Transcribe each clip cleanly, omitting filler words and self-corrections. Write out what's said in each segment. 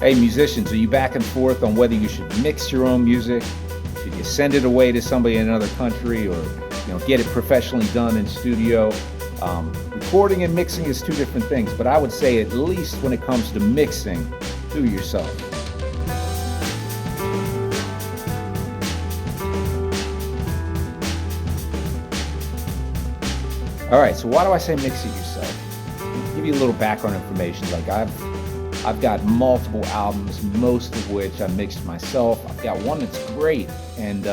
Hey musicians, are you back and forth on whether you should mix your own music? Should you send it away to somebody in another country, or get it professionally done in studio? Recording and mixing is two different things, but I would say at least when it comes to mixing, do it yourself. All right, so why do I say mix it yourself? I'll give you a little background information. Like I've got multiple albums, most of which I mixed myself. I've got one that's great and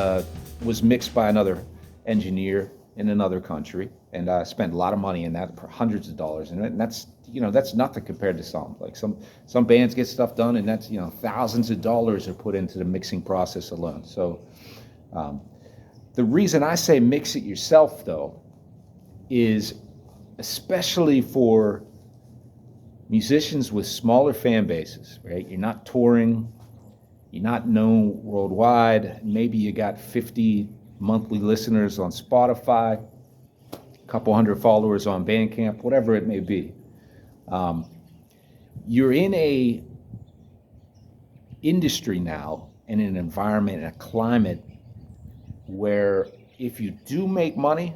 was mixed by another engineer in another country, and I spent a lot of money in that, for hundreds of dollars, and that's that's nothing compared to some. Like some bands get stuff done, and that's thousands of dollars are put into the mixing process alone. So the reason I say mix it yourself, though, is especially for musicians with smaller fan bases, right? You're not touring, you're not known worldwide. Maybe you got 50 monthly listeners on Spotify, a couple hundred followers on Bandcamp, whatever it may be. You're in a industry now, in an environment, in a climate where if you do make money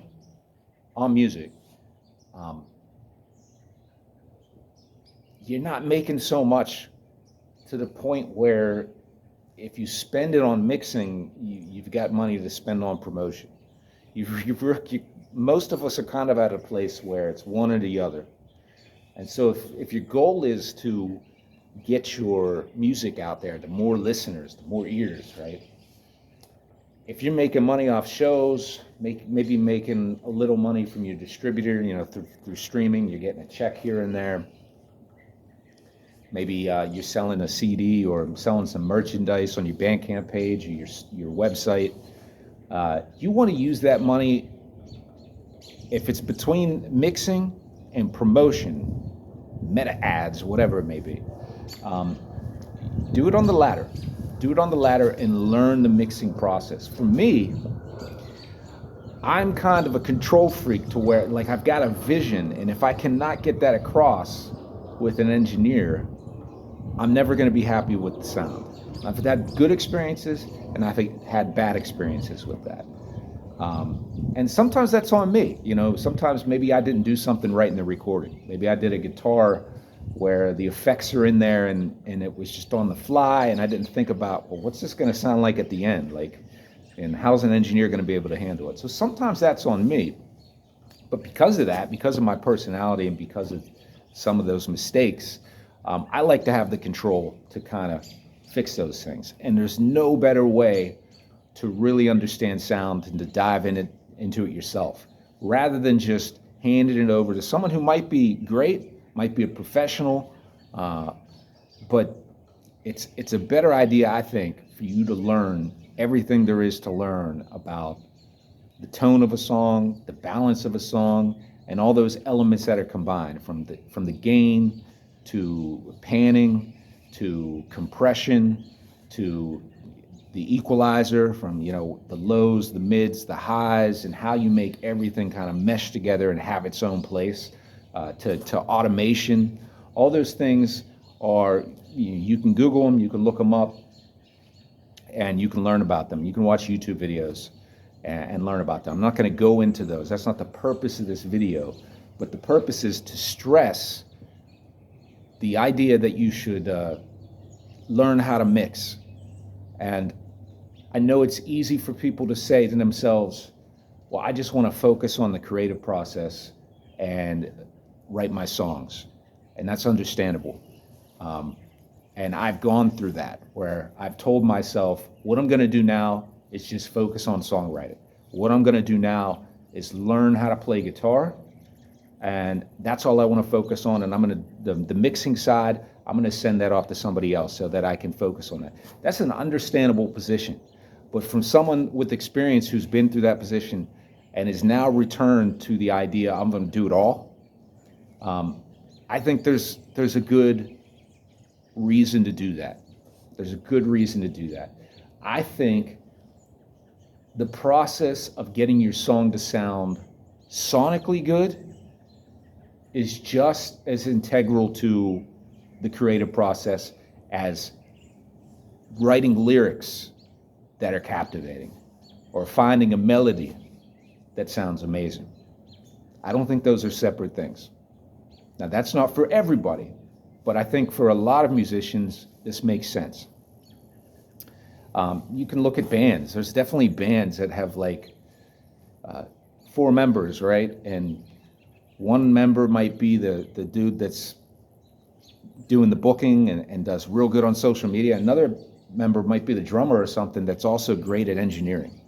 on music, you're not making so much to the point where if you spend it on mixing, you've got money to spend on promotion. Most of us are kind of at a place where it's one or the other. And so if your goal is to get your music out there to more listeners, to more ears, right? If you're making money off shows, maybe making a little money from your distributor, through streaming, you're getting a check here and there. Maybe you're selling a CD or selling some merchandise on your Bandcamp page or your website. You want to use that money, if it's between mixing and promotion, meta ads, whatever it may be. Do it on the latter. Do it on the latter and learn the mixing process. For me, I'm kind of a control freak to where, like, I've got a vision, and if I cannot get that across with an engineer, I'm never going to be happy with the sound. I've had good experiences, and I've had bad experiences with that. And sometimes that's on me. Sometimes maybe I didn't do something right in the recording. Maybe I did a guitar where the effects are in there and it was just on the fly, and I didn't think about, well, what's this going to sound like at the end? And how's an engineer going to be able to handle it? So sometimes that's on me. But because of that, because of my personality and because of some of those mistakes, I like to have the control to kind of fix those things. And there's no better way to really understand sound than to dive into it yourself, rather than just handing it over to someone who might be great, might be a professional, but it's a better idea, I think, for you to learn everything there is to learn about the tone of a song, the balance of a song, and all those elements that are combined, from the gain to panning to compression to the equalizer, from the lows, the mids, the highs, and how you make everything kind of mesh together and have its own place, to automation. All those things are, you can Google them, you can look them up, and you can learn about them. You can watch YouTube videos and learn about them. I'm not going to go into those. That's not the purpose of this video, but the purpose is to stress the idea that you should learn how to mix. And I know it's easy for people to say to themselves, well, I just want to focus on the creative process and write my songs. And that's understandable. And I've gone through that, where I've told myself, what I'm going to do now is just focus on songwriting. What I'm going to do now is learn how to play guitar, and that's all I want to focus on. And I'm going to, the mixing side, I'm going to send that off to somebody else so that I can focus on that. That's an understandable position. But from someone with experience who's been through that position and is now returned to the idea, I'm going to do it all, I think there's a good reason to do that. There's a good reason to do that. I think the process of getting your song to sound sonically good is just as integral to the creative process as writing lyrics that are captivating or finding a melody that sounds amazing. I don't think those are separate things. Now, that's not for everybody, but I think for a lot of musicians, this makes sense. You can look at bands. There's definitely bands that have like 4 members, right? And one member might be the dude that's doing the booking and does real good on social media. Another member might be the drummer or something that's also great at engineering.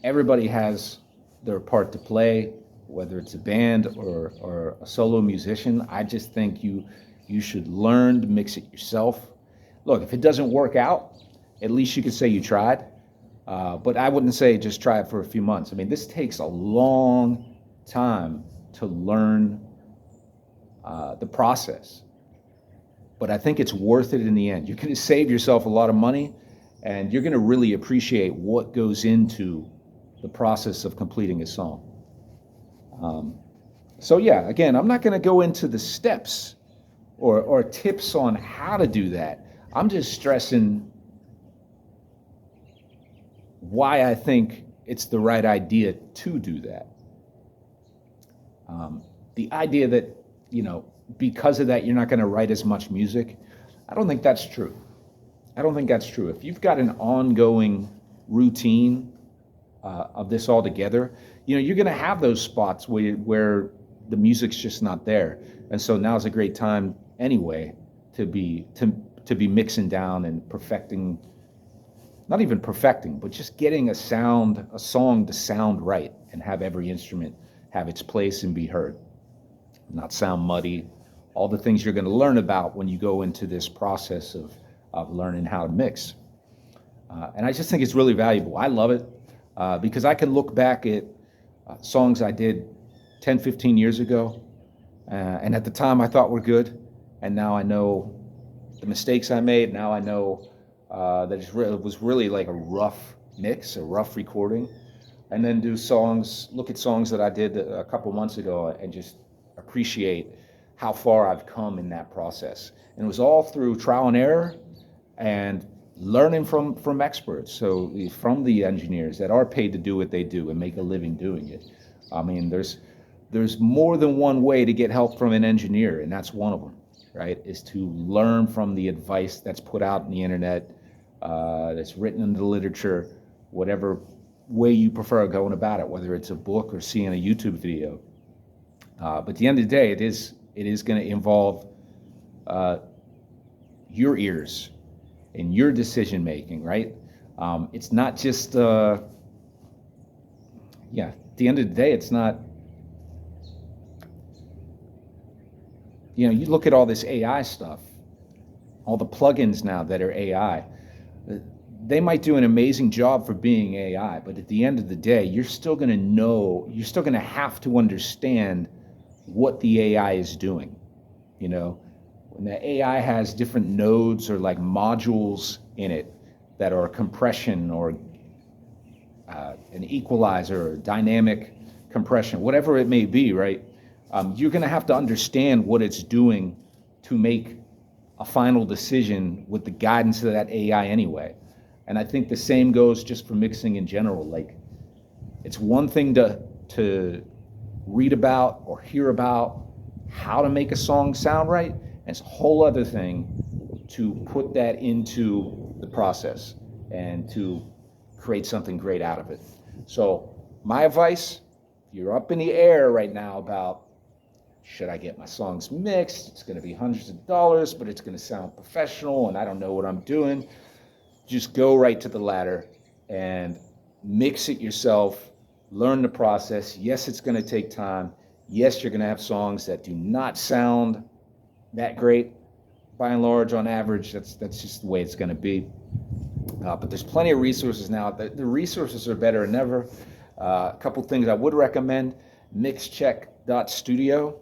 Everybody has their part to play, whether it's a band or a solo musician. I just think you should learn to mix it yourself. Look, if it doesn't work out, at least you can say you tried. But I wouldn't say just try it for a few months. I mean, this takes a long time to learn the process. But I think it's worth it in the end. You're going to save yourself a lot of money, and you're going to really appreciate what goes into the process of completing a song. So yeah, again, I'm not going to go into the steps or tips on how to do that. I'm just stressing why I think it's the right idea to do that. The idea that, because of that, you're not going to write as much music, I don't think that's true. I don't think that's true. If you've got an ongoing routine of this all together, you're going to have those spots where the music's just not there. And so now's a great time anyway to be mixing down and perfecting, not even perfecting, but just getting a song to sound right and have every instrument have its place and be heard, not sound muddy, all the things you're going to learn about when you go into this process of learning how to mix. And I just think it's really valuable. I love it because I can look back at songs I did 10, 15 years ago, and at the time I thought were good, and now I know the mistakes I made. Now I know that it was really like a rough mix, a rough recording, and then look at songs that I did a couple months ago and just appreciate how far I've come in that process. And it was all through trial and error and learning from experts, so from the engineers that are paid to do what they do and make a living doing it. I mean, there's more than one way to get help from an engineer, and that's one of them, right? Is to learn from the advice that's put out in the internet, that's written in the literature, whatever way you prefer going about it, whether it's a book or seeing a YouTube video. But at the end of the day, it is going to involve your ears and your decision making, right? It's not just, at the end of the day, it's not, you look at all this AI stuff, all the plugins now that are AI. They might do an amazing job for being AI, but at the end of the day, you're still going to have to understand what the AI is doing. When the AI has different nodes or like modules in it that are compression or an equalizer or dynamic compression, whatever it may be, right? You're going to have to understand what it's doing to make a final decision with the guidance of that AI anyway. And I think the same goes just for mixing in general. Like, it's one thing to read about or hear about how to make a song sound right, and it's a whole other thing to put that into the process and to create something great out of it. So my advice, if you're up in the air right now about, should I get my songs mixed? It's going to be hundreds of dollars, but it's going to sound professional and I don't know what I'm doing. Just go right to the latter and mix it yourself. Learn the process. Yes, it's going to take time. Yes, you're going to have songs that do not sound that great. By and large, on average, that's just the way it's going to be. But there's plenty of resources now. The resources are better than ever. A couple things I would recommend: mixcheck.studio.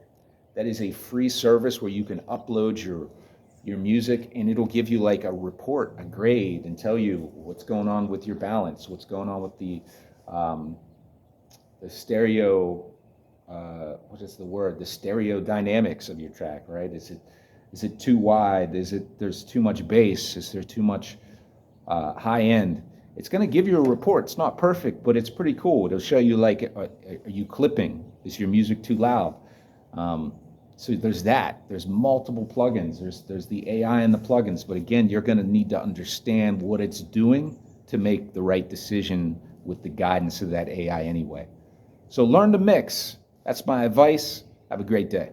That is a free service where you can upload your music, and it'll give you like a report, a grade, and tell you what's going on with your balance, what's going on with the stereo, the stereo dynamics of your track, right? Is it too wide? There's too much bass? Is there too much high end? It's going to give you a report. It's not perfect, but it's pretty cool. It'll show you, like, are you clipping? Is your music too loud? So there's that. There's multiple plugins. There's the AI in the plugins. But again, you're going to need to understand what it's doing to make the right decision with the guidance of that AI anyway. So learn to mix. That's my advice. Have a great day.